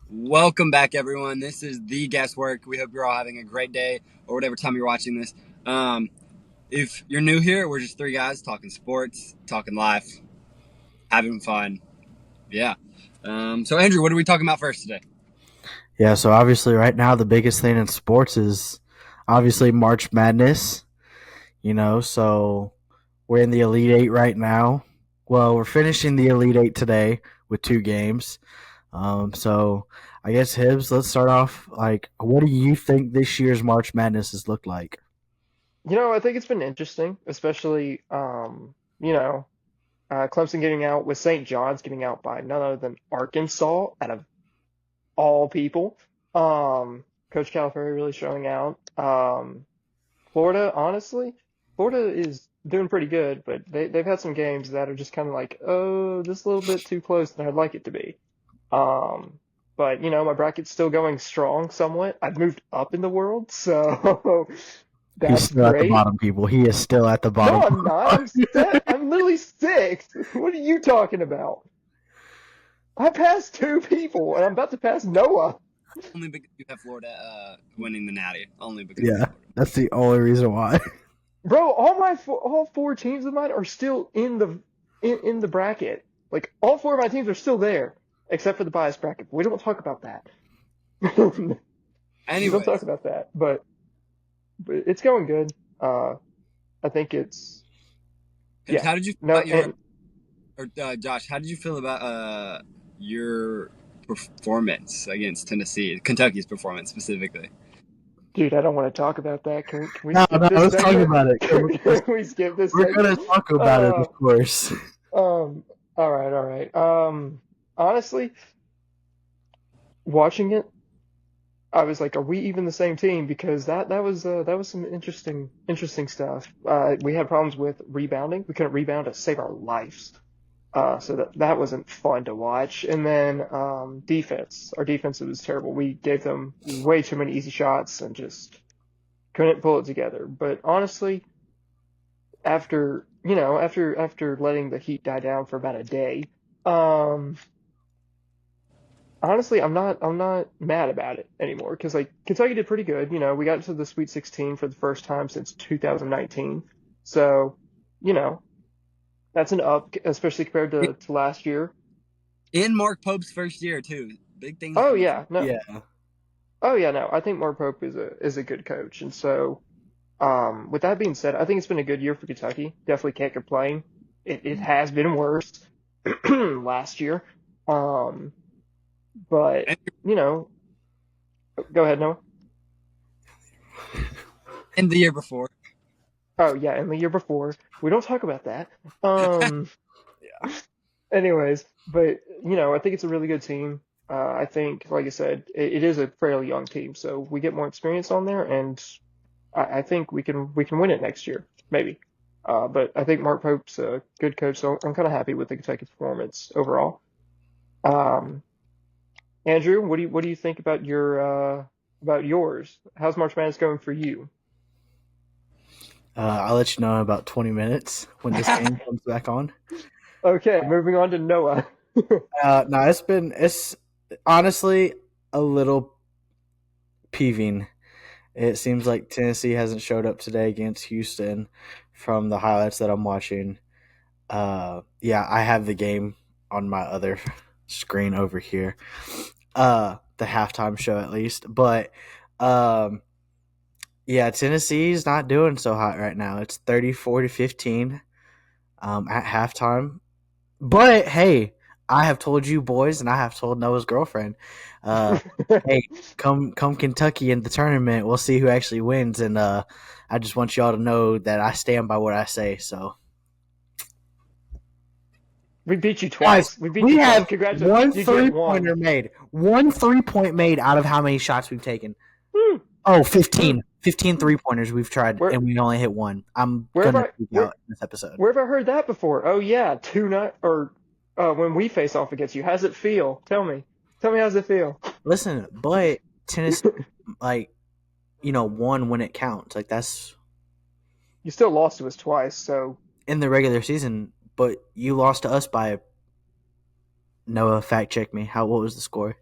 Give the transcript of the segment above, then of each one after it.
Welcome back, everyone. This is the Guesswork. We hope you're all having a great day or whatever time you're watching this. If you're new here, we're just three guys talking sports, talking life, having fun. Yeah. So, Andrew, what are we talking about first today? Yeah, so obviously right now the biggest thing in sports is obviously March Madness, so we're in the Elite Eight right now. Well, we're finishing the Elite Eight today with two games. So I guess Hibbs, let's start off. Like, what do you think this year's March Madness has looked like? I think it's been interesting, especially Clemson getting out with St. John's getting out by none other than Arkansas out of all people. Coach Calipari really showing out. Florida, honestly, Florida is doing pretty good, but they've had some games that are just kind of like, oh, just a little bit too close than I'd like it to be. Um, but my bracket's still going strong somewhat. I've moved up in the world, so He's that's still at the great. bottom, people. He is still at the No, bottom. I'm not. I'm literally sixth. What are you talking about? I passed two people, and I'm about to pass Noah. Only because you have Florida winning the Natty. Only because you have Yeah, Florida. that's the only reason why. Bro, all four teams of mine are still in the bracket. Like all four of my teams are still there, except for the bias bracket. We don't talk about that. We don't talk Anyways, about that. But it's going good. I think it's Hibbs, yeah. how did you feel No, about and Josh, how did you feel about your performance against Tennessee, Kentucky's performance specifically? dude, I don't want to talk about that. Can we No, skip no, this let's talk segment? about it. Can we skip this We're gonna segment? talk about it, Uh, of course. all right, all right. Honestly, watching it, I was like, are we even the same team? Because that was some interesting stuff. We had problems with rebounding. We couldn't rebound to save our lives. So that wasn't fun to watch. And then defense. Our defense was terrible. We gave them way too many easy shots and just couldn't pull it together. But honestly, after letting the heat die down for about a day, um, honestly, I'm not mad about it anymore because like Kentucky did pretty good. We got into the Sweet 16 for the first time since 2019. So, you know, that's an up, especially compared to last year. In Mark Pope's first year too. Big things Oh coming from. yeah, no. Yeah. Oh yeah, no. I think Mark Pope is a good coach, and so with that being said, I think it's been a good year for Kentucky. Definitely can't complain. It has been worse last year, um, but And, you know, go ahead, Noah. and the year before. Oh yeah, and the year before. We don't talk about that. Um, anyways, but I think it's a really good team. I think, like I said, it is a fairly young team, so we get more experience on there, and I think we can win it next year, maybe. But I think Mark Pope's a good coach, so I'm kind of happy with the Kentucky performance overall. Um, Andrew, what do you think about yours? How's March Madness going for you? I'll let you know in about 20 minutes when this game comes back on. Okay, moving on to Noah. No, it's honestly a little peeving. It seems like Tennessee hasn't showed up today against Houston from the highlights that I'm watching. Yeah, I have the game on my other screen over here. The halftime show at least, but um, yeah, Tennessee's not doing so hot right now. It's 34-15 at halftime. But hey, I have told you boys, and I have told Noah's girlfriend, uh, hey, come Kentucky in the tournament. We'll see who actually wins, and I just want y'all to know that I stand by what I say. So, We beat you guys, twice. We beat we you twice. have Congratulations. one You get three one. pointer made. One 3-point made out of how many shots we've taken? Woo, Oh, woo, 15. 15 woo. three-pointers we've tried, Where and we only hit one. I'm where have gonna I freak where out in this episode. where have I heard that before? Oh yeah, two night or when we face off against you. How's it feel? Tell me. Tell me how's it feel? Listen, but Tennessee, like, won when it counts. Like, that's You still lost to us twice, so in the regular season, but you lost to us by Noah. Fact check me. What was the score?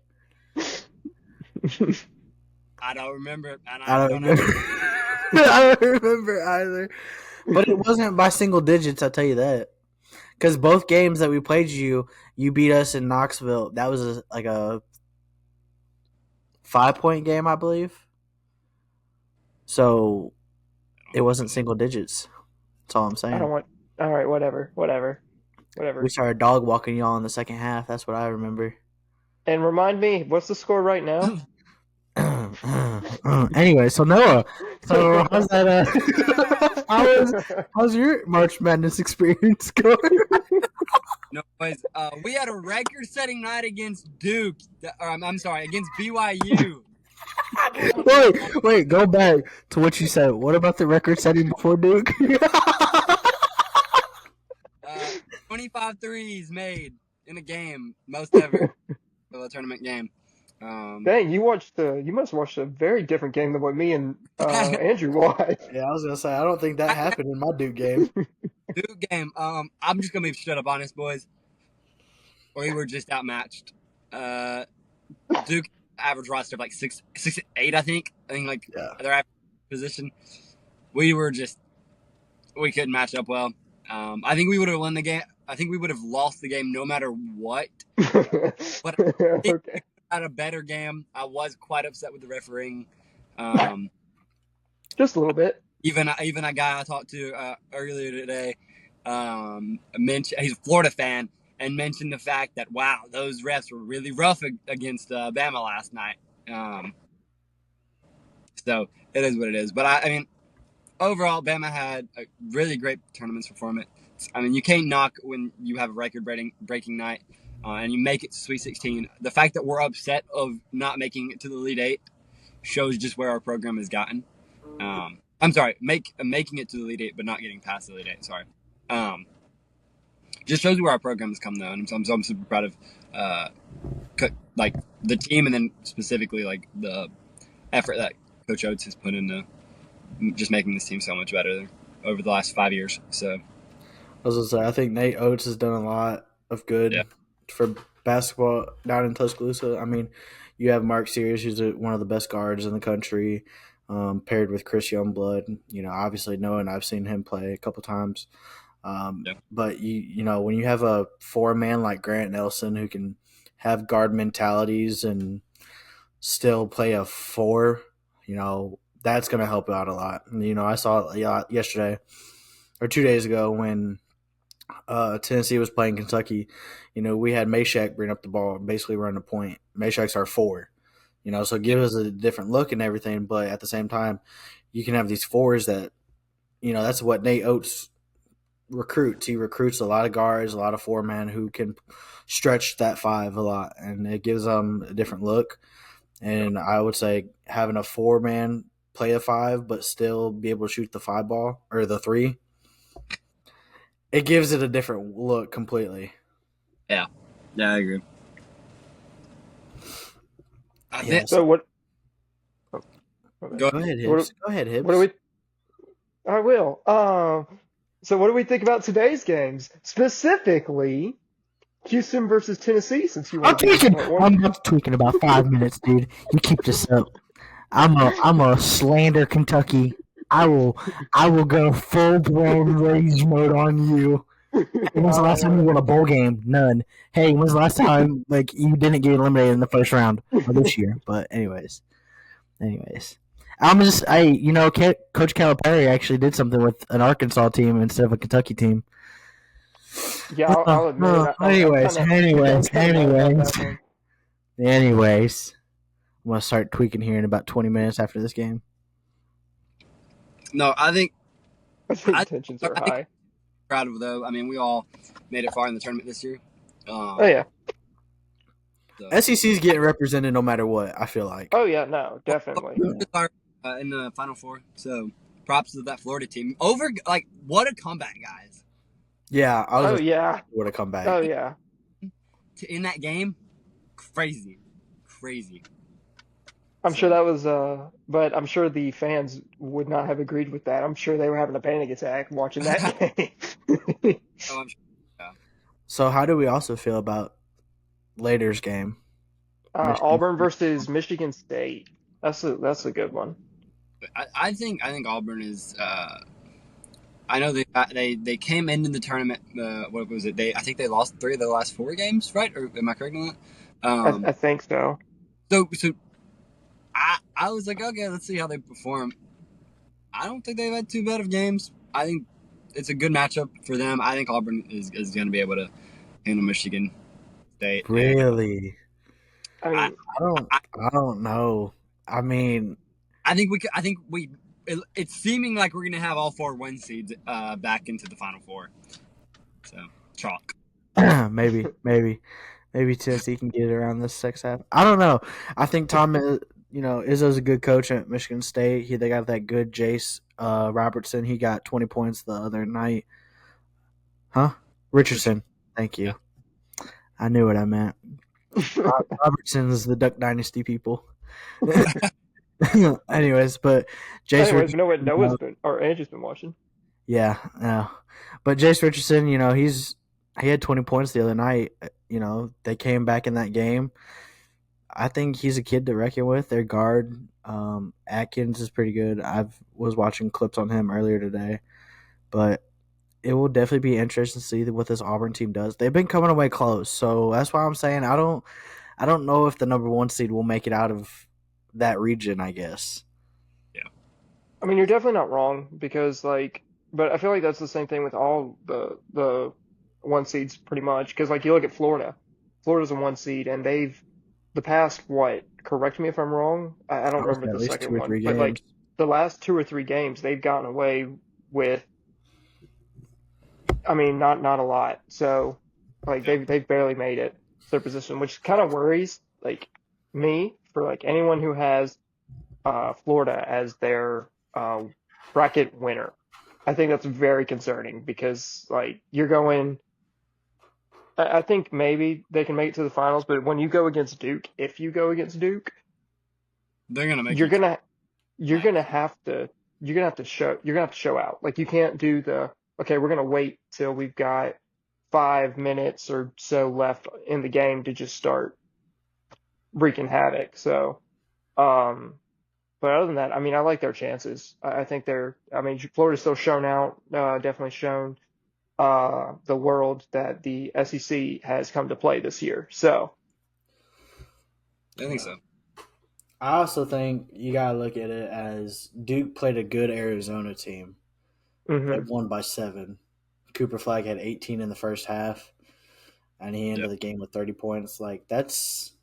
I don't remember, and I I don't don't have. remember. I don't remember either. But it wasn't by single digits, I'll tell you that. Because both games that we played you beat us in Knoxville. That was like a 5-point game, I believe. So it wasn't single digits. That's all I'm I don't saying. want. All right, whatever. We started dog walking y'all in the second half. That's what I remember. And remind me, what's the score right now? Anyway, so Noah, so how's that? How's your March Madness experience going? No, boys. We had a record-setting night against Duke. Or I'm sorry, against BYU. Wait, go back to what you said. What about the record setting before Duke? 25 threes made in a game, most ever of a tournament game. Dang, you must watch a very different game than what me and Andrew watched. Yeah, I was gonna say I don't think that happened in my Duke game. Duke game. I'm just gonna be straight up honest, boys. We were just outmatched. Duke average roster of like 6'8", I think. Like Yeah, their average position. We couldn't match up well. I think we would have won the game. I think we would have lost the game no matter what. But I think we Okay. had a better game. I was quite upset with the refereeing. Just a little bit. Even a guy I talked to earlier today mentioned he's a Florida fan and mentioned the fact that wow, those refs were really rough against Bama last night. So it is what it is. But I mean, overall, Bama had a really great tournament performance. I mean, you can't knock when you have a record-breaking night and you make it to Sweet 16. The fact that we're upset of not making it to the Elite Eight shows just where our program has gotten. I'm sorry, making it to the Elite Eight, but not getting past the Elite Eight. Sorry. Just shows where our program has come, though, and I'm super proud of like the team, and then specifically like the effort that Coach Oates has put into just making this team so much better over the last 5 years. So, I was gonna say I think Nate Oates has done a lot of good yeah. for basketball down in Tuscaloosa. I mean, you have Mark Sears, who's one of the best guards in the country, paired with Chris Youngblood. Obviously Noah and I've seen him play a couple times. Yeah. But when you have a 4-man like Grant Nelson who can have guard mentalities and still play a 4, that's going to help out a lot. I saw it yesterday or 2 days ago when Tennessee was playing Kentucky. We had Meshack bring up the ball and basically run the point. Meshack's our 4, so give us a different look and everything. But at the same time, you can have these 4s that, that's what Nate Oates recruits. He recruits a lot of guards, a lot of 4-man who can stretch that 5 a lot, and it gives them a different look. And I would say having a 4-man play a 5 but still be able to shoot the 5 ball or the 3, it gives it a different look completely. Yeah, I agree. So what? Go ahead, What, Hibbs. Go ahead, Hibbs. what do we? I will. So what do we think about today's games, specifically Houston versus Tennessee? Since you want to get into that one. I'm not tweaking about 5 minutes, dude. You keep this up. I'm a slander Kentucky. I will go full blown rage mode on you. Hey, when's the last time you won a bowl game? None. Hey, when's the last time you didn't get eliminated in the first round of this year? But anyways, I'm just Coach Calipari actually did something with an Arkansas team instead of a Kentucky team. Yeah, I'll admit it. Anyways, I'm kinda mad about that one. I'm gonna start tweaking here in about 20 minutes after this game. No, I think Tensions are high. proud of though. I mean, we all made it far in the tournament this year. Oh yeah. So. SEC's getting represented no matter what. I feel like. Oh yeah, no, definitely. In the Final Four, so props to that Florida team. What a comeback, guys! Yeah. Yeah. What a comeback. Oh yeah. In that game, crazy. I'm sure that was, but I'm sure the fans would not have agreed with that. I'm sure they were having a panic attack watching that game. Oh, I'm sure. Yeah. So how do we also feel about later's game? Michigan Auburn State. versus Michigan State. That's a good one. I think Auburn is. I know they came into the tournament. What was it? I think they lost 3 of the last 4 games, right? Or am I correct on that? I think so. So I was like, okay, let's see how they perform. I don't think they've had too bad of games. I think it's a good matchup for them. I think Auburn is going to be able to handle Michigan State. And Really? I I, mean, I, I don't know. I mean, I think we could, I think we. It's seeming like we're going to have all 4 win seeds back into the Final Four. So chalk. maybe Tennessee can get it around this six half. I don't know. I think Tom, Izzo's a good coach at Michigan State. They got that good Jace Robertson. He got 20 points the other night. Huh? Richardson. Thank Yeah. you. I knew what I meant. Robertson's the Duck Dynasty people. Anyways, but Jace anyways, we know what Richardson, Noah's been or Andrew's been watching. yeah, no. But Jace Richardson, he had 20 points the other night. They came back in that game. I think he's a kid to reckon with. Their guard, Atkins, is pretty good. I was watching clips on him earlier today, but it will definitely be interesting to see what this Auburn team does. They've been coming away close, so that's why I'm saying I don't know if the number 1 seed will make it out of that region. I guess. I mean, you're definitely not wrong because but I feel like that's the same thing with all the 1 seeds pretty much. Because like you look at Florida, Florida's a 1 seed, and they've the past what? Correct me if I'm wrong. I don't I would remember say the at least 2 second or one, 3 but games. like the last 2 or 3 games, they've gotten away with. I mean, not a lot. So like they've barely made it to their position, which kind of worries like me for like anyone who has Florida as their bracket winner. I think that's very concerning because like you're going. I think maybe they can make it to the finals, but when you go against Duke, if you go against Duke, They're going to make you're you. gonna you're Like, gonna have to show out. Like you can't do the okay, we're gonna wait till we've got 5 minutes or so left in the game to just start wreaking havoc. So, um, but other than that, I mean, I like their chances. I think I mean, Florida's still shown out, definitely shown the world that the SEC has come to play this year. So, I think so. I also think you gotta look at it as Duke played a good Arizona team. They hmm won by 7. Cooper Flag had 18 in the first half, and he ended Yep. the game with 30 points. Like that's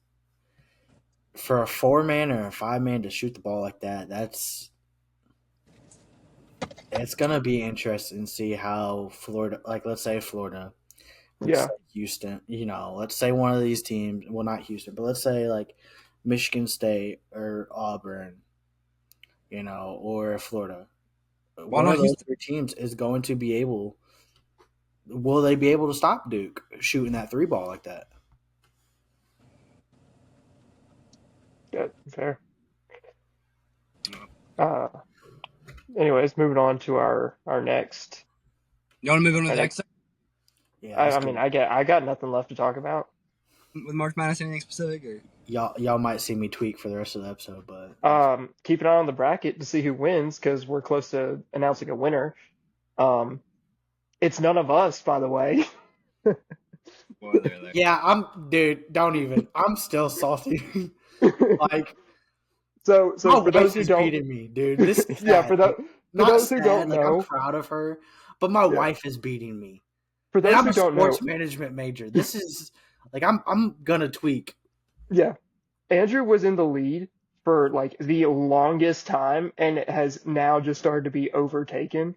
for a 4-man or a 5-man to shoot the ball like that. It's gonna be interesting to see how Florida, like let's say Florida, let's yeah, say Houston, let's say one of these teams, well not Houston, but let's say like Michigan State or Auburn, or Florida. Why One not of those Houston? 3 teams is going to be able. Will they be able to stop Duke shooting that 3 ball like that? good, fair. Uh, anyways, moving on to our next. You want to move on to Our the next. next Yeah, let's I go. mean, I got nothing left to talk about. with March Madness? Anything specific? Or Y'all might see me tweak for the rest of the episode, but Keep an eye on the bracket to see who wins because we're close to announcing a winner. Um, it's none of us, by the way. spoiler alert. yeah, dude. Don't even. I'm still salty. Like my So for those wife who is don't, beating me, dude. This is yeah, sad. Like, for not those who sad. don't Like I'm know, proud of her, but my yeah, wife is beating me, for and those I'm who a don't know, sports management major. This is like I'm gonna tweak. yeah, Andrew was in the lead for like the longest time, and it has now just started to be overtaken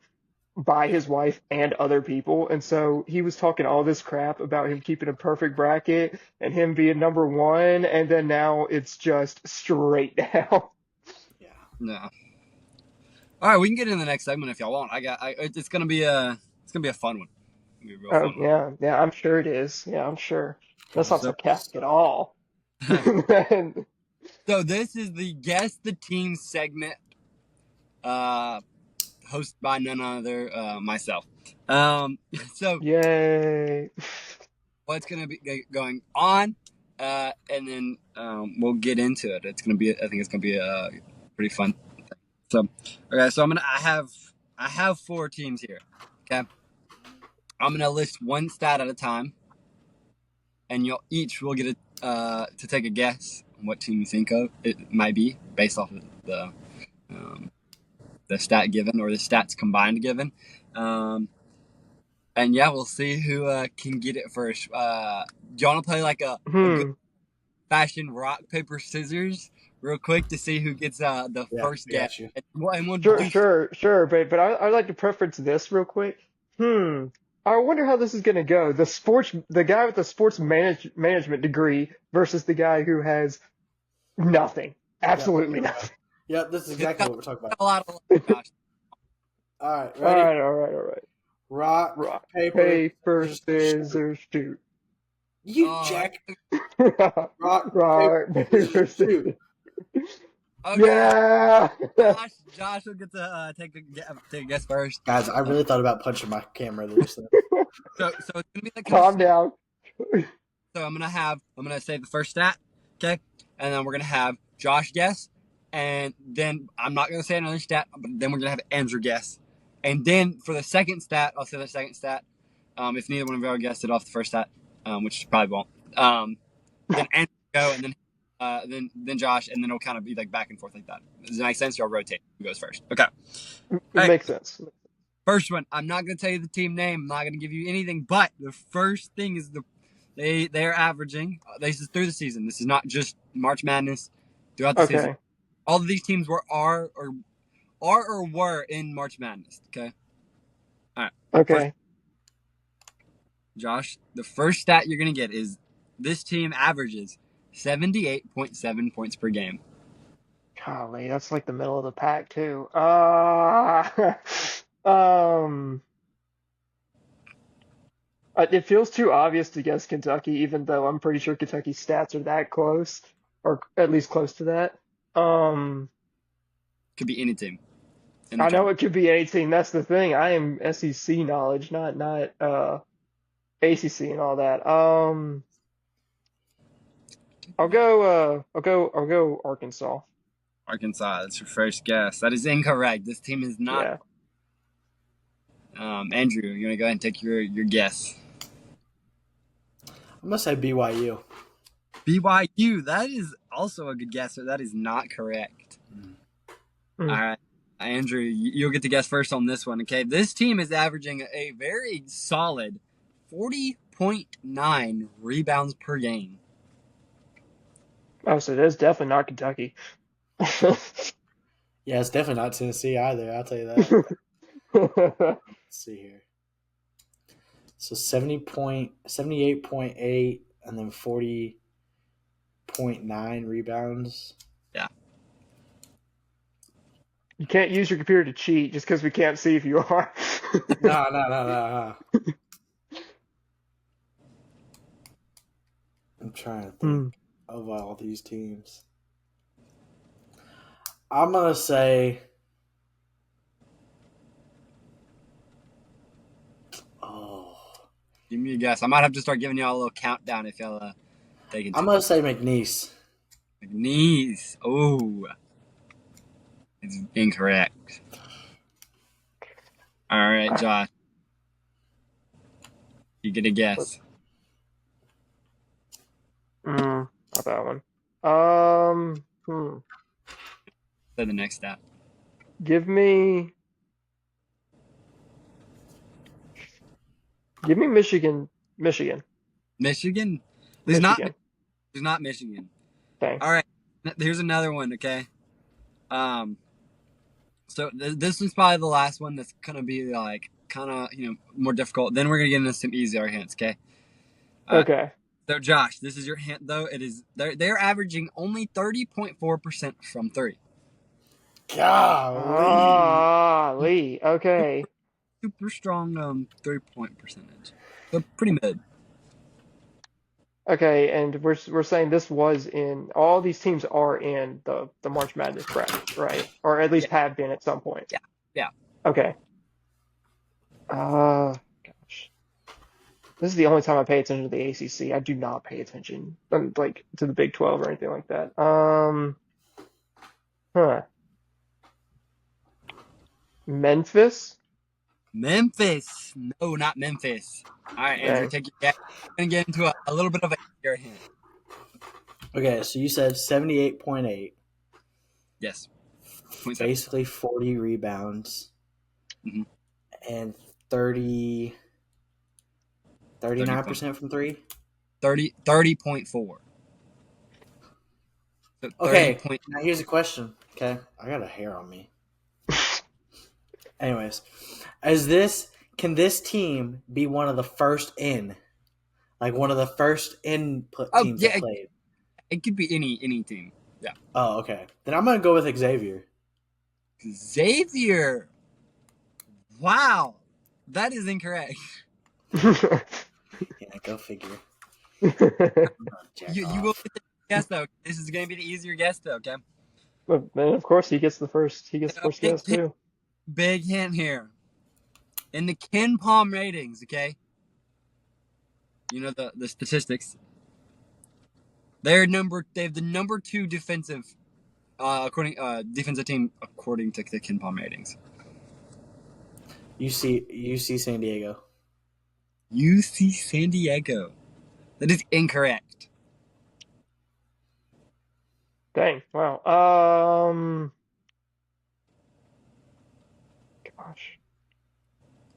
by Yeah, his wife and other people. And so he was talking all this crap about him keeping a perfect bracket and him being number 1. And then now it's just straight down. yeah. No. All right, we can get into the next segment if y'all want. It's gonna be a fun one. It's gonna be a real Oh, fun one. yeah. Yeah, I'm sure it is. Yeah, I'm sure. That's not So, sarcastic at all. And, so this is the guess the team segment, uh, hosted by none other myself. Um, so yay. what's gonna be going on and then we'll get into it. I think it's gonna be a pretty fun. So, okay, so I have 4 teams here. Okay, I'm gonna list one stat at a time, and you'll each will get to take a guess on what team you think of it might be based off of um, the stat given or the stats combined given. And yeah, we'll see who can get it first. Do you want to play like a good Hmm. fashioned rock paper scissors real quick to see who gets the Yeah, first I guess? got you. And we'll Sure, do sure, sure. But I'd like to preference this real quick. Hmm. I wonder how this is going to go. The guy with the management degree versus the guy who has nothing, Yep, absolutely here we go. nothing. Yep, this is this exactly got what we're talking about. a lot of luck, Josh. All right, All ready? right, all right, all right. Rock, Rock, paper, paper, scissors, shoot. scissors, shoot. You Oh, jack. Rock, paper, Rock, paper, scissors, shoot. scissors. okay. Yeah. Josh will get to take a guess first. Guys, I really thought about punching my camera there just then. So it's gonna be like kind of Calm slow. down. So I'm gonna say the first stat, okay, and then we're gonna have Josh guess, and then I'm not gonna say another stat, but then we're gonna have Andrew guess, and then for the second stat, I'll say the second stat. If neither one of y'all guessed it off the first stat, which probably won't, then Andrew go, and then Josh, and then it'll kind of be like back and forth like that. Does that make sense? Y'all rotate. Who goes first? Okay. All It right. makes sense. First one. I'm not gonna tell you the team name. I'm not gonna give you anything, but the first thing is they're averaging. This is through the season. This is not just March Madness. Throughout the season, Okay. all of these teams are or were in March Madness. Okay. All right. First, Okay. Josh, the first stat you're gonna get is this team averages 78.7 points per game. Golly, that's like the middle of the pack too. Um, it feels too obvious to guess Kentucky, even though I'm pretty sure Kentucky's stats are that close, or at least close to that. Um, Could be any team in the I know tournament. it could be 18. That's the thing. I am SEC knowledge, not ACC and all that. I'll go Arkansas. Arkansas. That's your first guess. That is incorrect. This team is not. Yeah. Andrew, you want to go ahead and take your guess? I'm gonna say BYU. BYU. That is also a good guess, but that is not correct. Hmm. All right, Andrew, you'll get to guess first on this one. Okay, this team is averaging a very solid 40.9 rebounds per game. Oh, so that's definitely not Kentucky. Yeah, it's definitely not Tennessee either. I'll tell you that. Let's see here. So 78.8, and then 40.9 rebounds. Yeah. You can't use your computer to cheat just because we can't see if you are. No. I'm trying to Hmm. think of all these teams. I'm gonna say, oh, Give me a guess. I might have to start giving y'all a little countdown if y'all taking I'm too gonna say McNeese. knees. Oh, it's incorrect. All right, Josh, you get a guess. Not that one. Say the next step. Give me Michigan. Michigan. Michigan. Michigan. There's not Michigan. Dang. All right, here's another one. Okay. So this is probably the last one that's gonna be like kind of more difficult. Then we're gonna get into some easier hints. Okay. Okay. So Josh, this is your hint though. It is they're averaging only 30.4% from three. Golly. Lee. Okay. Super strong 3-point percentage. So pretty mid. Okay, and we're saying this was in all these teams are in the March Madness bracket, right? Or at least Yeah, have been at some point. yeah. Okay. Gosh. This is the only time I pay attention to the ACC. I do not pay attention like to the Big 12 or anything like that. Huh. Memphis? Memphis. No, not Memphis. All right, Andrew, Dang. take your guess. We're gonna get into a little bit of a easier hint. Okay, so you said 78.8, Yes. 0.7. basically 40 rebounds, Mhm. and 30, 39% from three. 30.4. So 30 Okay, point. now here's a question. Okay, I got a hair on me. Anyways, can this team be one of the first in? Like one of the first input Oh teams yeah, that played? it could be any team. Yeah. Oh, okay. Then I'm going to go with Xavier. Xavier. Wow, that is incorrect. Yeah, go figure. Jack You off. will get the guess though. This is gonna be the easier guess though. Okay. But then of course he gets the first. He gets the first guess too. Big hint here. In the Ken Palm ratings, okay. You know the statistics. They have the number 2 defensive defensive team according to the Ken Palm ratings. UC San Diego. UC San Diego. That is incorrect. Dang. Wow. Gosh.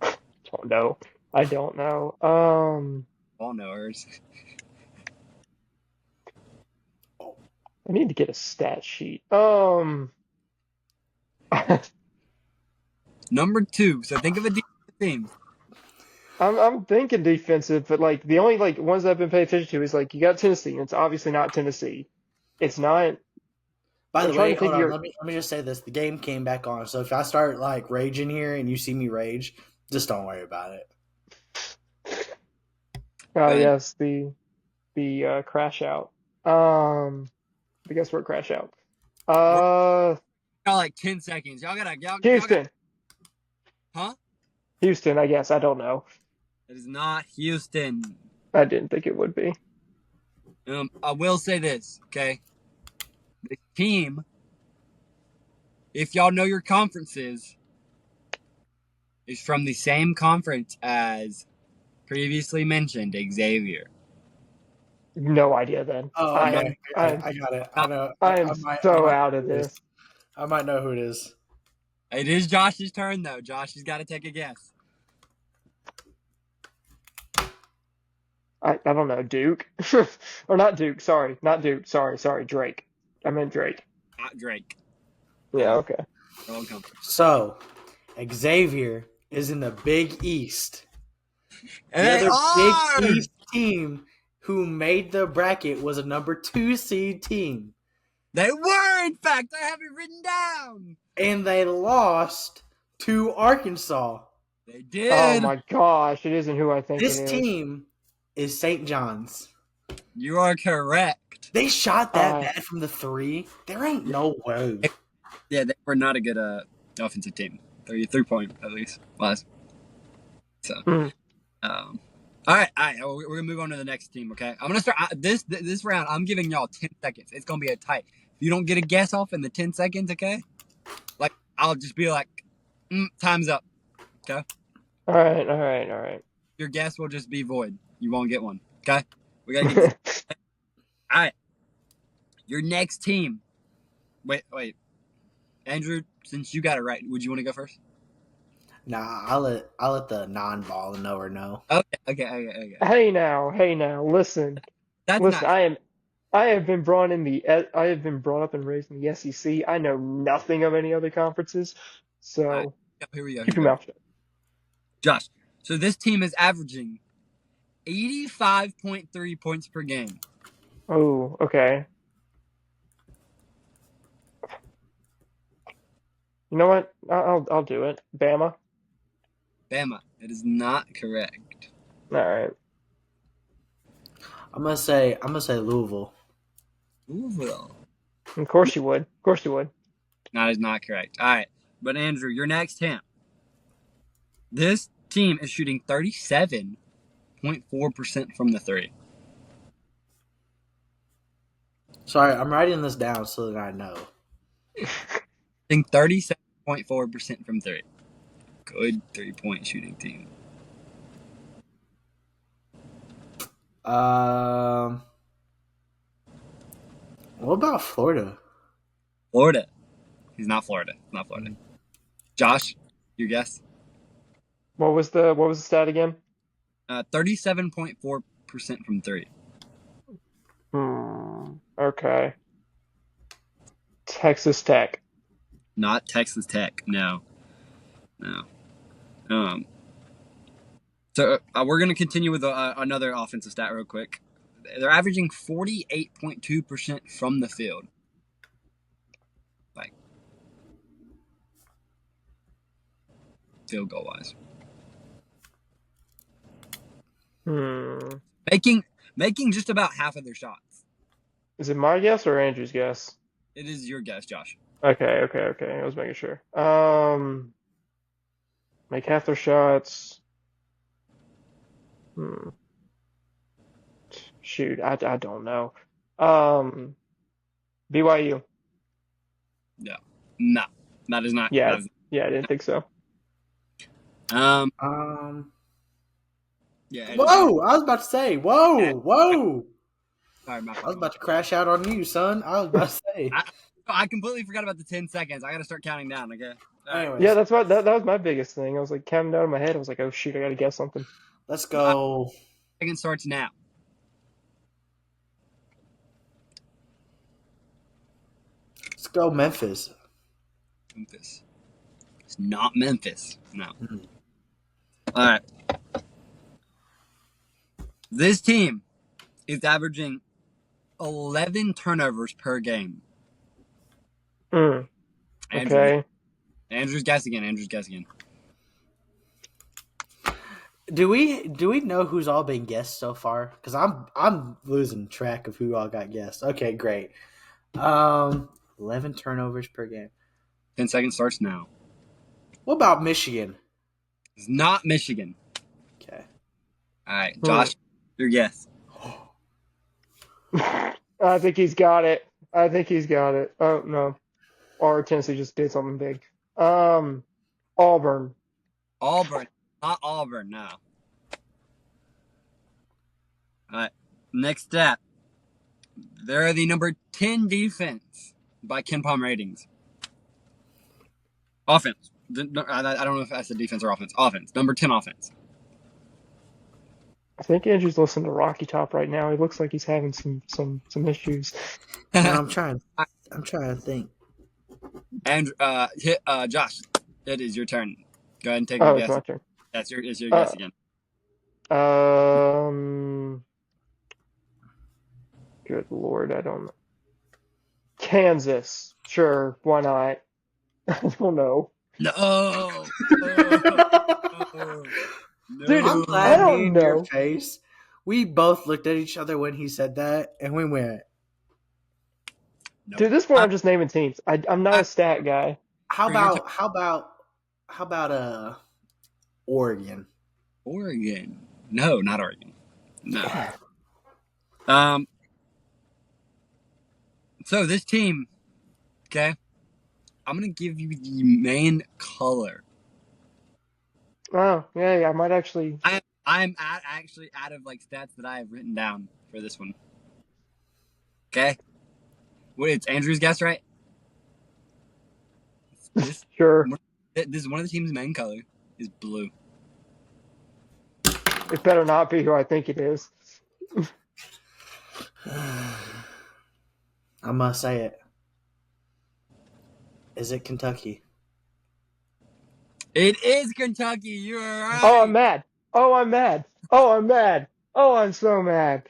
Don't know. I don't know. All knowers. I need to get a stat sheet. Number 2. So think of a defensive team. I'm thinking defensive, but like the only like ones that I've been paying attention to is like you got Tennessee, and it's obviously not Tennessee. It's not. By I'm the trying way, to think hold of on. your. Let me just say this: the game came back on. So if I start like raging here and you see me rage, just don't worry about it. Good. Yes, the crash out. The Guesswork crash out. We're Uh, got like 10 seconds. Y'all got. Houston. Huh? Houston, I guess. I don't know. It is not Houston. I didn't think it would be. I will say this, okay? The team, if y'all know your conferences, is from the same conference as previously mentioned Xavier. No idea then. Oh, I okay. am I got it. I know. I am so might out know of who it is. this. I might know who it is. It is Josh's turn, though. Josh has got to take a guess. I don't know. Duke? Or not Duke, sorry. Not Duke. Sorry. Drake. I meant Drake. Not Drake. Yeah, okay. Wrong company. So, Xavier is in the Big East. And The they other are! Big East team who made the bracket was a number 2 seed team. They were, in fact. I have it written down. And they lost to Arkansas. They did. Oh my gosh, it isn't who I think This it is. team is St. John's. You are correct. They shot that bad from the 3. There ain't no way. Yeah, they were not a good offensive team. 3-point at least last. So, all right. We're gonna move on to the next team. Okay, I'm gonna start this round. I'm giving y'all 10 seconds. It's gonna be a tight. If you don't get a guess off in the 10 seconds, okay, like I'll just be like, time's up. Okay. All right. Your guess will just be void. You won't get one. Okay. We gotta get this. All right. Your next team. Wait. Andrew, since you got it right, would you want to go first? Nah, I'll let the non-ball knower know. Okay. Hey now, listen. That's Listen, not. I have been brought up and raised in the SEC. I know nothing of any other conferences. So All right. Here we go. keep your mouth shut. Josh. So this team is averaging 85.3 points per game. Oh, okay. You know what? I'll do it. Bama. Bama. It is not correct. All right. I'm gonna say Louisville. Louisville. Of course you would. Of course you would. That is not correct. All right. But Andrew, your next hint. This team is shooting 37 37.4% from the three. Sorry, I'm writing this down so that I know. Shooting 37.4% from three. Good 3-point shooting team. What about Florida? Florida. He's not Florida. Not Florida. Josh, your guess? What was the stat again? 37.4% from three. Okay. Texas Tech. Not Texas Tech. No. So we're going to continue with another offensive stat real quick. They're averaging 48.2% from the field. Like, field goal wise. Making just about half of their shots. Is it my guess or Andrew's guess? It is your guess, Josh. Okay. I was making sure. Make half their shots. Shoot, I don't know. BYU. No, that is not. Yeah, That is, I didn't think so. yeah. Whoa! I was about to say, whoa! Sorry, my fault. I was about to crash out on you, son. I was about to say. I completely forgot about the 10 seconds. I got to start counting down. Okay. Anyways, Yeah, that's what that was my biggest thing. I was like counting down in my head. I was like, oh shoot, I gotta guess something. let's go. Second starts now. Let's go Memphis. Memphis. It's not Memphis. No. All right. This team is averaging 11 turnovers per game. Okay. Andrew's guess again. Do we know who's all been guessed so far? Because I'm losing track of who all got guessed. Okay, great. 11 turnovers per game. 10 seconds starts now. What about Michigan? It's not Michigan. Okay. All right, Josh, your guess. I think he's got it. Oh no. Or Tennessee just did something big. Auburn. Not Auburn, no. All right, next step. They're the number 10 defense by KenPom ratings. Offense. I don't know if that's the defense or offense. Offense. Number 10 offense. I think Andrew's listening to Rocky Top right now. He looks like he's having some issues. No, I'm trying to think. And Josh, it is your turn. Go ahead and take your guess. It's my turn. It's your guess again. Good Lord, I don't know. Kansas. Sure, why not? I don't know. No. Dude, I'm I glad don't me and know. your face. We both looked at each other when he said that, and we went. No. Dude, at this point, I'm just naming teams. I'm not a stat guy. How about Oregon? Oregon. No, not Oregon. No. So this team, okay, I'm gonna give you the main color. Oh, yeah, I might actually. I'm actually out of like stats that I have written down for this one. Okay. Wait, it's Andrew's guess, right? Sure. This is one of the team's main color is blue. It better not be who I think it is. I must say it. Is it Kentucky? It is Kentucky. You are right. Oh, I'm mad. Oh, I'm so mad.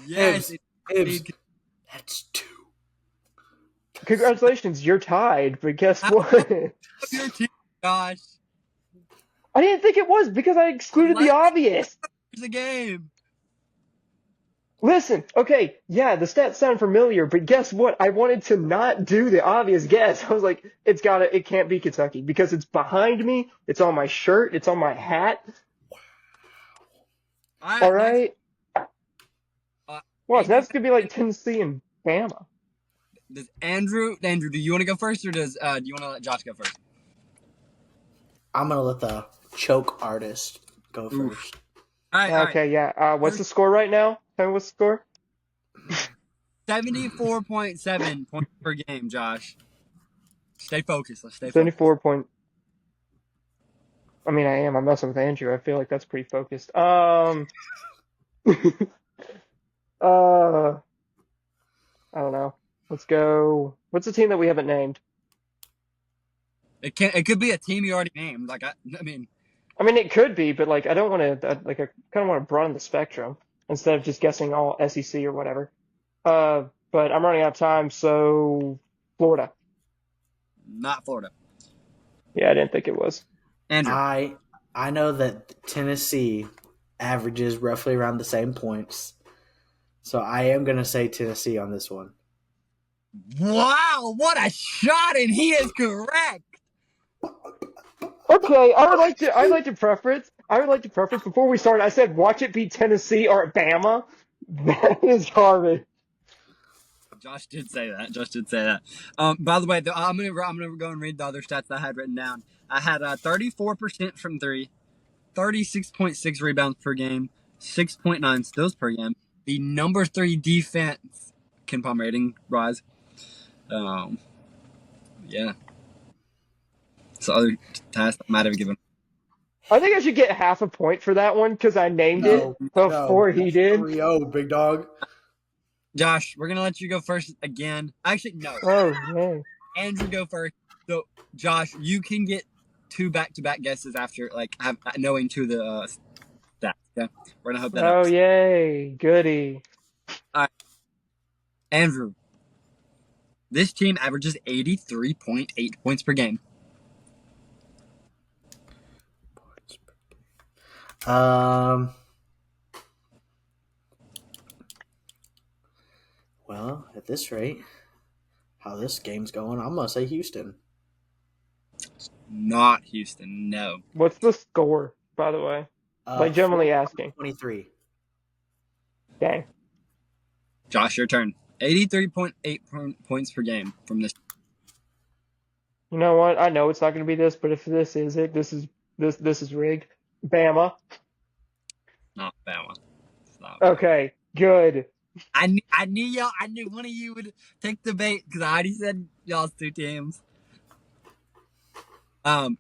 Yes. Hibbs. That's 2. Congratulations, you're tied, but guess what? Your team, gosh. I didn't think it was because I excluded the obvious. Here's the game. Listen, okay, yeah, the stats sound familiar, but guess what? I wanted to not do the obvious guess. I was like, it can't be Kentucky because it's behind me, it's on my shirt, it's on my hat. All Next, right. Watch, Andrew. that's gonna be like Tennessee and Bama. Does Andrew? Andrew, do you want to go first, or do you want to let Josh go first? I'm gonna let the choke artist go Oof. first. All right. Okay, yeah. What's the First, score right now? Tell me what's the score. 74.7 points per game, Josh. Stay focused. Let's stay focused. 74 point. I mean, I am. I'm messing with Andrew. I feel like that's pretty focused. Uh, I don't know. Let's go. What's the team that we haven't named? It could be a team you already named. Like I mean, I mean, it could be, but like, I don't want to. Like, I kind of want to broaden the spectrum instead of just guessing all SEC or whatever. But I'm running out of time, so Florida. not Florida. Yeah, I didn't think it was. Andrew. I know that Tennessee averages roughly around the same points, so I am gonna say Tennessee on this one. Wow, what a shot, and he is correct. Okay, I would like to preference before we start. I said watch it be Tennessee or Bama. That is garbage. Josh did say that. Josh did say that. By the way, I'm gonna go and read the other stats that I had written down. I had 34% from three, 36.6 rebounds per game, 6.9 steals per game. The number 3 defense, Ken Palm rating rise. Yeah. So other tasks I might have given. I think I should get half a point for that one because I named it No, before he that's did. 3-0, big dog. Josh, we're gonna let you go first again. Actually, no. Oh yeah. Andrew go first. So, Josh, you can get 2 back-to-back guesses after knowing 2 of the stats. Okay, we're gonna hope that Oh helps. yay, goody. All right, Andrew. This team averages 83.8 points per game. Well, at this rate, how this game's going, I'm gonna say Houston. Not Houston. No. What's the score, by the way? Like generally asking. 23. Dang. Josh, your turn. 83.8 points per game from this. You know what? I know it's not going to be this, but if this is it, this is rigged. Bama. Not Bama. It's not Bama. Okay, good. I knew y'all. I knew one of you would take the bait because I already said y'all's 2 teams. No,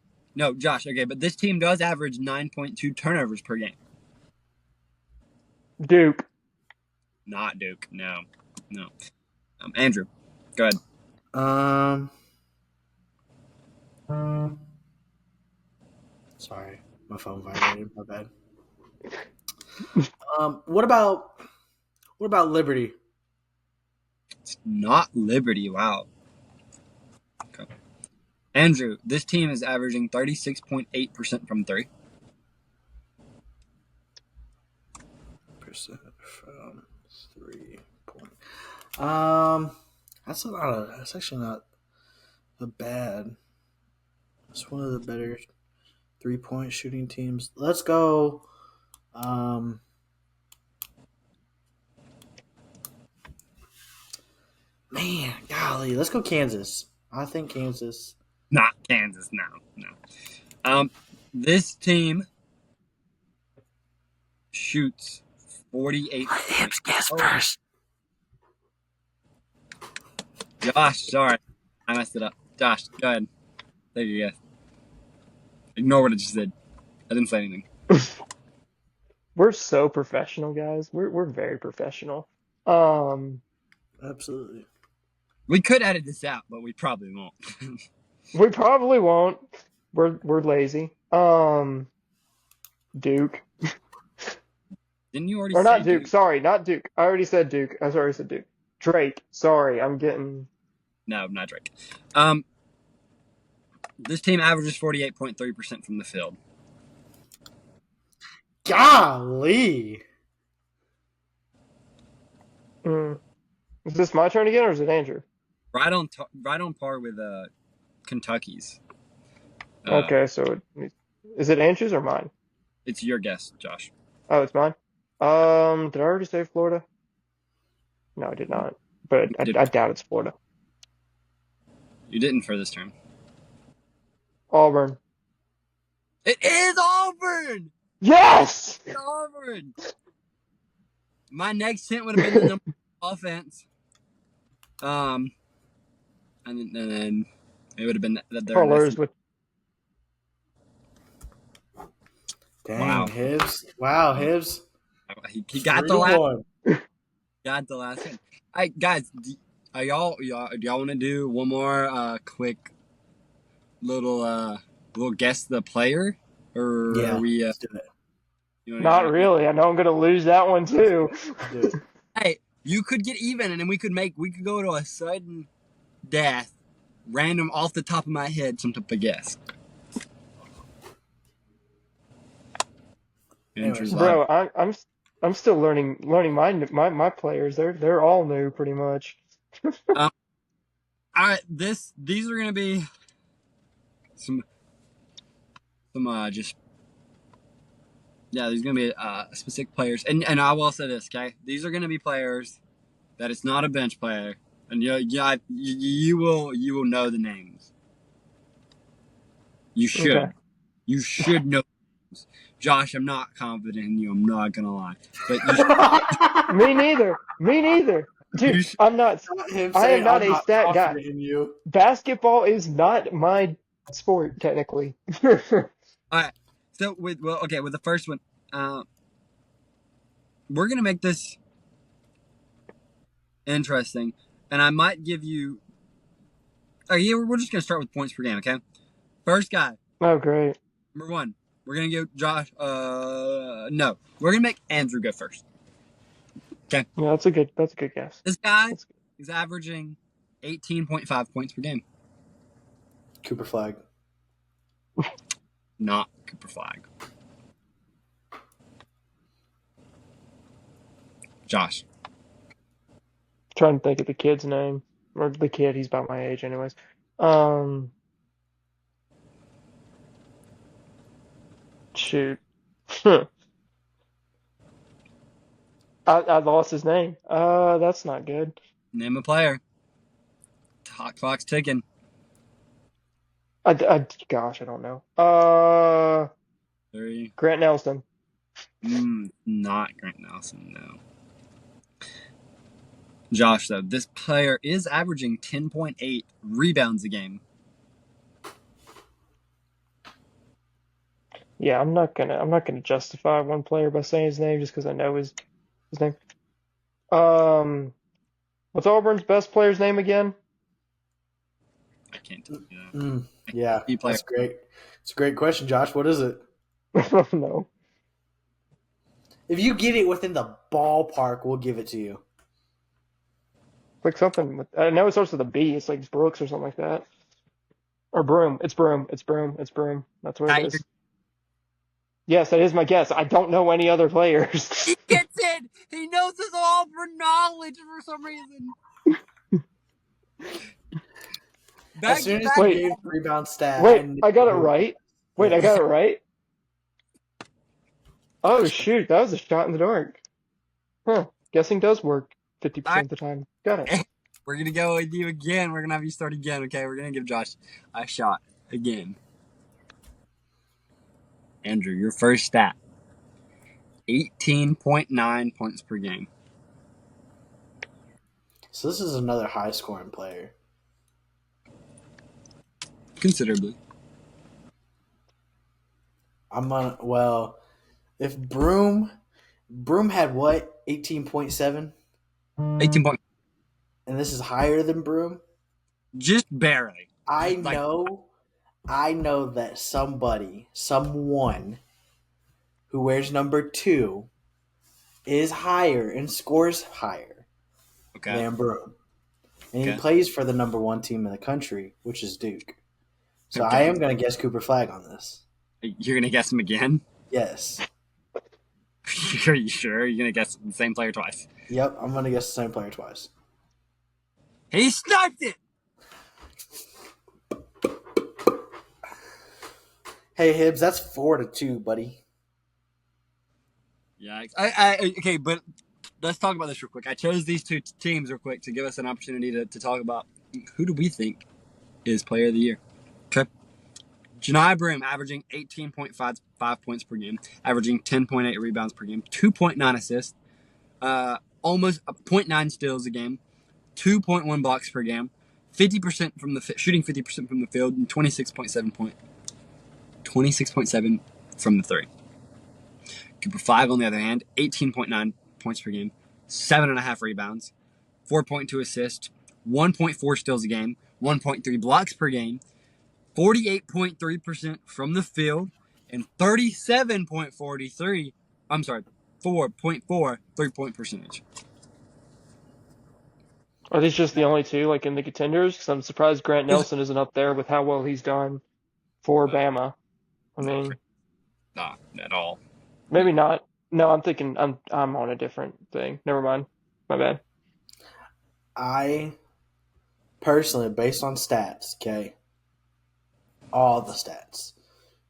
Josh. Okay, but this team does average 9.2 turnovers per game. Duke. Not Duke. No. Andrew, go ahead. Sorry, my phone vibrated. My bad. What about Liberty? It's not Liberty. Wow. Okay. Andrew, this team is averaging 36.8% from 3. Percent from 3 point. That's actually not bad. It's one of the better 3-point shooting teams. Let's go. Man, golly, let's go Kansas. I think Kansas. Not Kansas. No. This team shoots 48. Guess first. Josh, sorry, I messed it up. Josh, go ahead. There you go. Ignore what I just said. I didn't say anything. We're so professional, guys. We're very professional. Absolutely. We could edit this out, but we probably won't. We probably won't. We're lazy. Duke. Didn't you already Or say not Duke. Duke? Sorry, not Duke. I already said Duke. I already said Duke. Drake. Sorry, I'm getting. No, not Drake. This team averages 48.3% from the field. Golly. Is this my turn again, or is it Andrew? Right on par with Kentucky's. Okay, so is it Andrew's or mine? It's your guess, Josh. Oh, it's mine. Did I already say Florida? No, I did not. But You, I doubt it's Florida. you didn't for this term. Auburn. It is Auburn! Yes! It's Auburn! My next hint would have been the number offense. And then it would have been that they're an Colors SEC. with Dang, Wow. Hibbs. Wow, Hibbs. He got the 3-1. last one. All right, guys, do y'all want to do one more quick little guess the player, or Yeah, are we? let's do it. You wanna, not really. I know I'm gonna lose that one too. Let's do it. Hey, you could get even, and then we could go to a sudden death, random off the top of my head, some type of guess. Anyways, Bro, I'm still learning my players. They're all new pretty much. All right, these are gonna be some just these are gonna be specific players, and I will say this, okay? These are gonna be players that it's not a bench player, and you will know the names. You should. Okay. You should know. Josh, I'm not confident in you. I'm not gonna lie, but you should. Me neither. Me neither. You Dude, should. I'm not. him I am saying not I'm a not stat guy. confident in you. Basketball is not my sport technically. All right. So with the first one, we're gonna make this interesting, and I might give you. Oh yeah, we're just gonna start with points per game. Okay. First guy, Oh, great. number one. We're gonna give Josh. No, we're gonna make Andrew go first. Okay. Yeah, that's a good guess. This guy That's is averaging 18.5 points per game. Cooper Flag. Not Cooper Flag. Josh. trying to think of the kid's name. Or the kid, he's about my age anyways. Um Shoot. I lost his name. That's not good. Name a player. Hot clock's ticking. Gosh, I don't know. 3. Grant Nelson. Not Grant Nelson, no. Josh, though, this player is averaging 10.8 rebounds a game. Yeah, I'm not gonna justify one player by saying his name just because I know his name. What's Auburn's best player's name again? I can't tell you that. Yeah, Key player. that's great. It's a great question, Josh. What is it? I don't know. If you get it within the ballpark, we'll give it to you. Like something with, I know it starts with a B. It's like Brooks or something like that. Or Broom. It's Broom. It's Broom. It's Broom. That's what it is. Yes, that is my guess. I don't know any other players. He gets it! He knows his Auburn knowledge for some reason. As soon as you Wait. gave rebound stat, Wait, knew I got it who- right. Wait, I got it right. Oh shoot, that was a shot in the dark. Huh. Guessing does work 50% of the time. Got it. We're going to go with you again. We're going to have you start again, okay? We're going to give Josh a shot again. Andrew, your first stat. 18.9 points per game. So this is another high-scoring player. Considerably. If Broom had what? 18.7? 18 points. And this is higher than Broom? Just barely. I know that someone who wears number 2 is higher and scores higher than Broom. And he plays for the number 1 team in the country, which is Duke. So I am going to guess Cooper Flag on this. You're going to guess him again? Yes. Are you sure? You're going to guess the same player twice? Yep, I'm going to guess the same player twice. He sniped it! Hey, Hibbs, that's 4-2, buddy. Yeah. Okay, but let's talk about this real quick. I chose these two teams real quick to give us an opportunity to talk about who do we think is Player of the Year. Okay. Janai Broom averaging 18.5 points per game, averaging 10.8 rebounds per game, 2.9 assists, almost 0.9 steals a game, 2.1 blocks per game, 50% from the shooting 50% from the field, and 26.7 from the three. Cooper Flag, on the other hand, 18.9 points per game, 7.5 rebounds, 4.2 assists, 1.4 steals a game, 1.3 blocks per game, 48.3% from the field, and 37.43. I'm sorry, 4.4 3-point percentage. Are these just the only two like in the contenders? Because I'm surprised Grant Nelson isn't up there with how well he's done for Bama. I No, mean, not at all. maybe not. No, I'm thinking I'm on a different thing. Never mind. My bad. I personally, based on stats, okay, all the stats,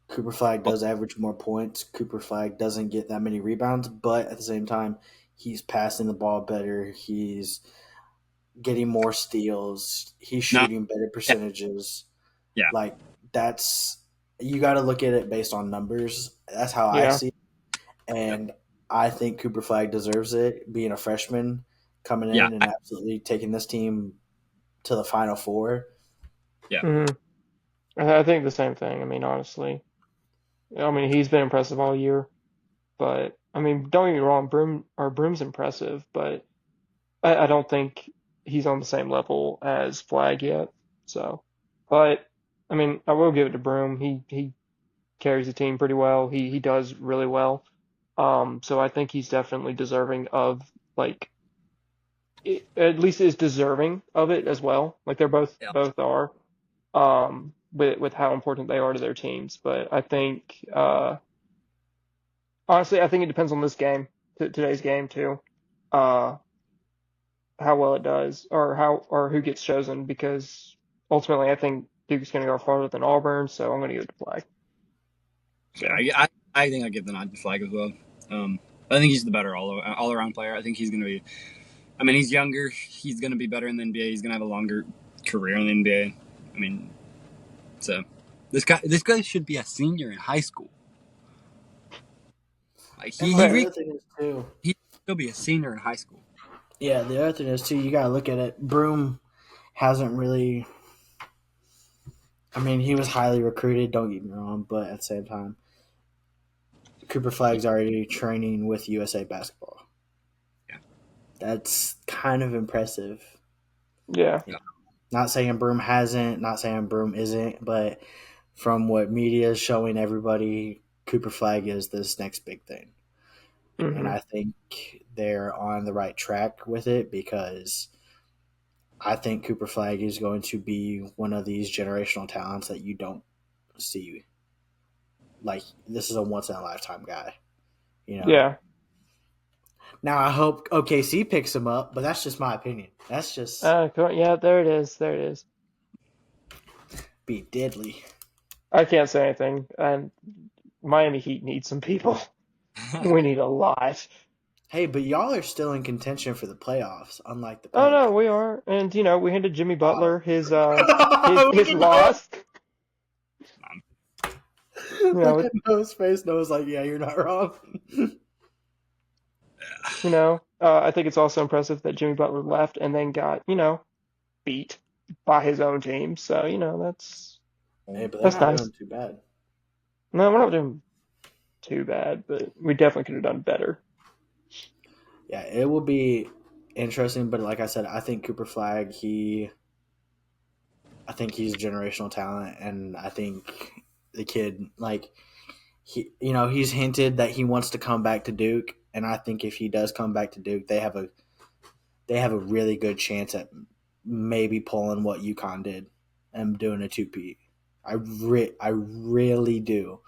Cooper Flag does average more points. Cooper Flag doesn't get that many rebounds, but at the same time, he's passing the ball better. He's getting more steals. He's No, shooting better yeah, percentages. yeah, Like that's you got to look at it based on numbers. That's how I Yeah. see it. And I think Cooper Flag deserves it, being a freshman coming yeah, in and absolutely taking this team to the Final Four. yeah, hmm I think the same thing. I mean, honestly, I mean he's been impressive all year, but I mean, don't get me wrong, Broom's impressive, but I don't think he's on the same level as Flag yet. So, but I mean, I will give it to Broom. He carries the team pretty well. He does really well. So I think he's definitely deserving of like at least is deserving of it as well. Like they're yeah. both are. With how important they are to their teams. But I think honestly, I think it depends on this game, today's game too. Uh, how well it does, or how or who gets chosen, because ultimately I think Duke's going to go farther than Auburn, so I'm going to give it to Flag. So Yeah, I think I give the nod to Flag as well. I think he's the better all around player. I think he's going to be. I mean, he's younger. He's going to be better in the NBA. He's going to have a longer career in the NBA. I mean, so this guy should be a senior in high school. Like And but the other thing is too, he still be a senior in high school. yeah, the other thing is too, you got to look at it. Broom hasn't really. I mean, he was highly recruited. Don't get me wrong, but at the same time, Cooper Flag's already training with USA basketball. Yeah, That's kind of impressive. yeah, You know, not saying Broom hasn't, not saying Broom isn't, but from what media is showing everybody, Cooper Flag is this next big thing. And hmm I think they're on the right track with it because I think Cooper Flag is going to be one of these generational talents that you don't see. Like, this is a once in a lifetime guy, you know? yeah. Now, I hope OKC picks him up, but that's just my opinion. That's just Yeah, there it is, there it is. be deadly. I can't say anything, and Miami Heat needs some people. We need a lot. Hey, but y'all are still in contention for the playoffs, unlike the Oh no, Pelicans. we are, and we handed Jimmy Oh. Butler his loss. Look With at Noah's face. Noah's like, yeah, you're not wrong. I think it's also impressive that Jimmy Butler left and then got, beat by his own team. So, Hey, but they're that's not nice. doing too bad. No, we're not doing too bad, but we definitely could have done better. Yeah, it will be interesting, but like I said, I think Cooper Flag, I think he's a generational talent, and I think the kid, like, he's hinted that he wants to come back to Duke, and I think if he does come back to Duke, they have a really good chance at maybe pulling what UConn did and doing a two-peat. I really do.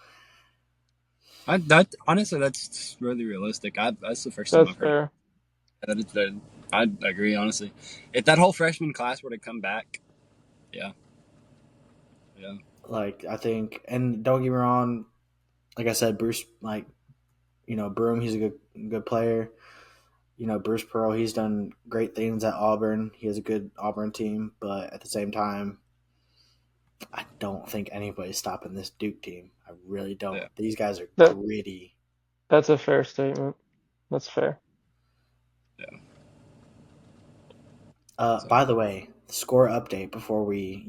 Honestly, that's really realistic. That's the first time That's I've heard fair. that. I agree, honestly. If that whole freshman class were to come back, yeah, yeah, Like, I think, and don't get me wrong, like I said, Bruce, like, Broom, he's a good player. Bruce Pearl, he's done great things at Auburn. He has a good Auburn team, but at the same time, I don't think anybody's stopping this Duke team. I really don't. Yeah. These guys are That gritty. that's a fair statement. That's fair. Yeah. So By the way, score update before we,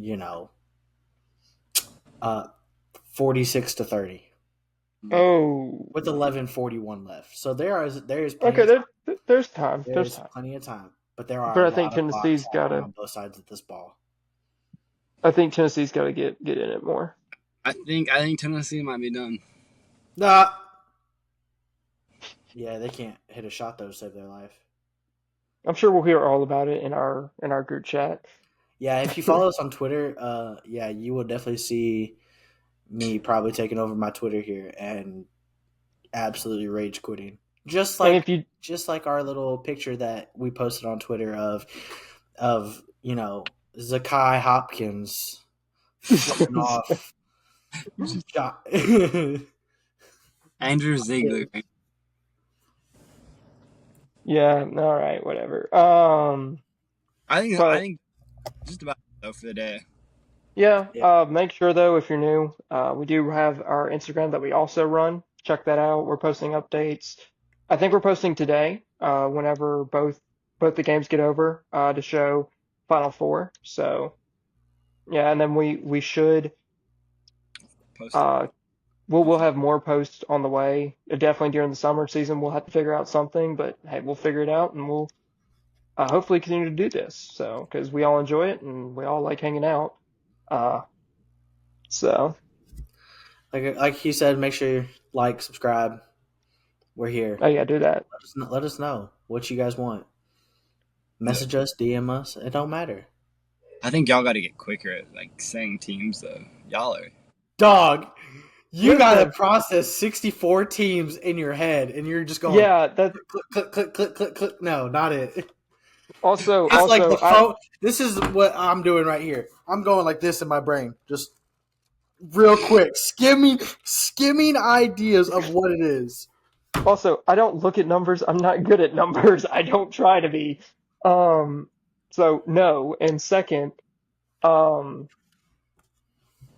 46-30 Oh, with 11:41 left. So there is plenty okay. of time. There's time. There's There's time. plenty of time, but there are But a I think lot of blocks Tennessee's happening gotta. on both sides of this ball. I think Tennessee's gotta get in it more. I think Tennessee might be done. Nah. Yeah, they can't hit a shot though to save their life. I'm sure we'll hear all about it in our group chat. Yeah, if you follow us on Twitter, yeah, you will definitely see me probably taking over my Twitter here and absolutely rage quitting. Just And like if you just like our little picture that we posted on Twitter of Zakai Hopkins fucking off. Shot. Andrew Ziegler. yeah, all right, whatever. I But think just about though for the day. yeah, Yeah. make sure though if you're new, we do have our Instagram that we also run. Check that out. We're posting updates. I think we're posting today, whenever both the games get over, to show Final Four. So yeah, and then we should Post it. uh we'll have more posts on the way. Definitely during the summer season, we'll have to figure out something, but hey, we'll figure it out and we'll hopefully continue to do this. So because we all enjoy it and we all like hanging out. Uh, so. Like he said, make sure you like, subscribe. We're here. Oh yeah, do that. Let us know what you guys want. Yeah. Message us, DM us. It don't matter. I think y'all got to get quicker at like saying teams though. Y'all are. Dog, you gotta Listen, process 64 teams in your head, and you're just going yeah, that click, click, click, click, click, click. No, not it. also It's like the I phone. This is what I'm doing right here. I'm going like this in my brain, just real quick, skimming ideas of what it is. I don't look at numbers. I'm not good at numbers. I don't try to be. Um, so no, and second, um,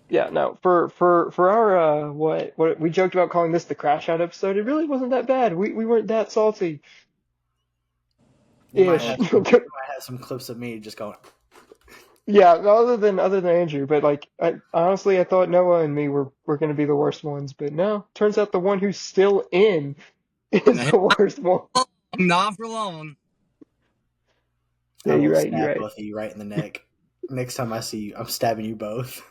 yeah, no, for our what we joked about calling this the crash out episode. It really wasn't that bad. We weren't that salty You might ish. have some clips of me just going. Yeah, other than Andrew, but like honestly, I thought Noah and me were going to be the worst ones, but no, turns out the one who's still in is the worst one. Not for long. Yeah, I will you're right. stab both of you right in the neck. Next time I see you, I'm stabbing you both.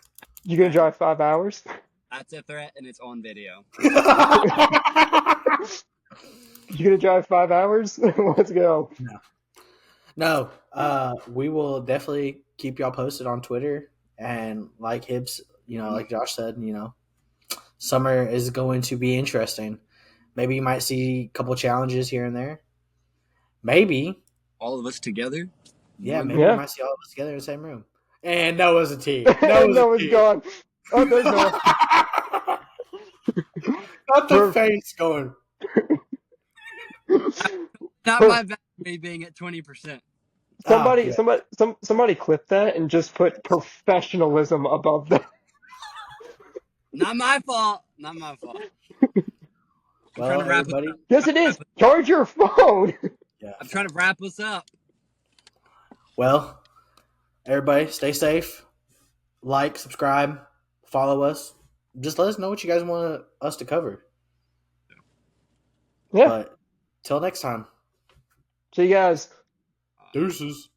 You gonna drive 5 hours? That's a threat, and it's on video. You gonna drive 5 hours? Let's go. No, we will definitely keep y'all posted on Twitter, and like Hibbs, like Josh said, summer is going to be interesting. Maybe you might see a couple challenges here and there. Maybe, All of us together. yeah, One- maybe Yeah. you might see all of us together in the same room. And Noah's a team. Noah's gone. Oh, there's Noah. Not the face going. Not my battery being at 20%. Somebody clip that and just put professionalism above that. Not my fault. Not my fault. Well, trying to wrap everybody. Yes, it is. Charge your phone. Yeah. I'm trying to wrap us up. Well, everybody, stay safe. Like, subscribe, follow us. Just let us know what you guys want us to cover. Yeah. But till next time. See you guys. Deuces.